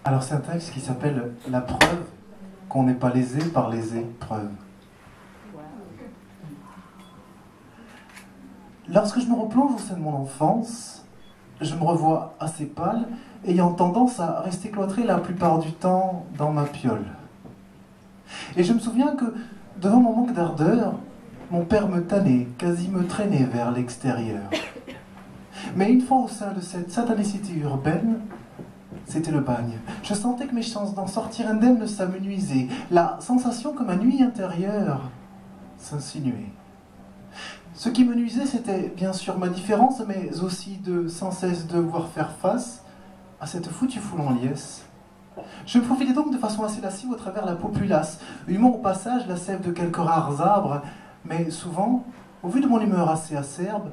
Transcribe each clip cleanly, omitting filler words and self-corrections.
Alors c'est un texte qui s'appelle « La preuve qu'on n'est pas lésé par les épreuves ». Lorsque je me replonge au sein de mon enfance, je me revois assez pâle, ayant tendance à rester cloîtré la plupart du temps dans ma piole. Et je me souviens que, devant mon manque d'ardeur, mon père me tannait, quasi me traînait vers l'extérieur. Mais une fois au sein de cette satanicité urbaine, c'était le bagne. Je sentais que mes chances d'en sortir indemne s'amenuisaient, la sensation que ma nuit intérieure s'insinuait. Ce qui me nuisait, c'était bien sûr ma différence, mais aussi de sans cesse devoir faire face à cette foutue foule en liesse. Je me faufilais donc de façon assez lascive au travers la populace, humant au passage la sève de quelques rares arbres, mais souvent, au vu de mon humeur assez acerbe,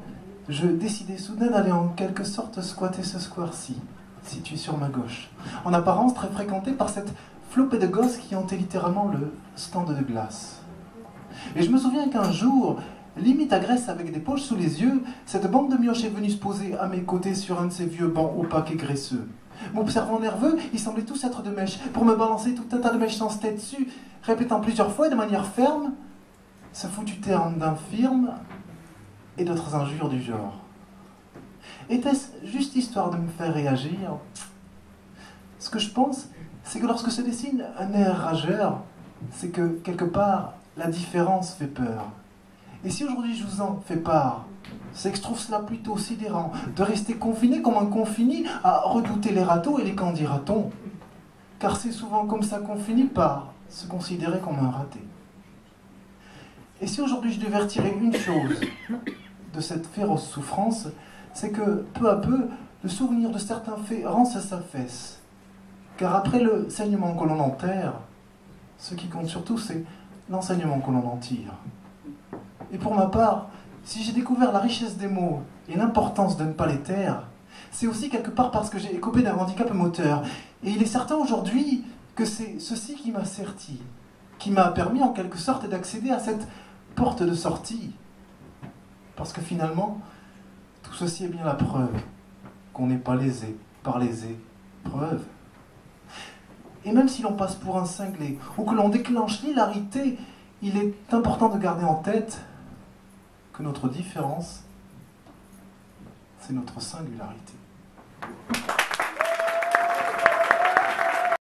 je décidai soudain d'aller en quelque sorte squatter ce square-ci, situé sur ma gauche, en apparence très fréquenté par cette flopée de gosses qui hantaient littéralement le stand de glace. Et je me souviens qu'un jour, limite agresse avec des poches sous les yeux, cette bande de mioches est venue se poser à mes côtés sur un de ces vieux bancs opaques et graisseux. M'observant nerveux, ils semblaient tous être de mèche, pour me balancer tout un tas de méchanceté dessus, répétant plusieurs fois et de manière ferme ce foutu terme d'infirme et d'autres injures du genre. Était-ce juste histoire de me faire réagir? Ce que je pense, c'est que lorsque se dessine un air rageur, c'est que, quelque part, la différence fait peur. Et si aujourd'hui je vous en fais part, c'est que je trouve cela plutôt sidérant, de rester confiné comme un confini à redouter les râteaux et les candidatons. Car c'est souvent comme ça qu'on finit par se considérer comme un raté. Et si aujourd'hui je devais retirer une chose de cette féroce souffrance, c'est que, peu à peu, le souvenir de certains faits rance à sa fesse. Car après le saignement que l'on enterre, ce qui compte surtout, c'est l'enseignement que l'on en tire. Et pour ma part, si j'ai découvert la richesse des mots et l'importance de ne pas les taire, c'est aussi quelque part parce que j'ai écopé d'un handicap moteur. Et il est certain aujourd'hui que c'est ceci qui m'a serti, qui m'a permis en quelque sorte d'accéder à cette porte de sortie. Parce que finalement, tout ceci est bien la preuve qu'on n'est pas lésé par les épreuves. Et même si l'on passe pour un cinglé, ou que l'on déclenche l'hilarité, il est important de garder en tête que notre différence, c'est notre singularité.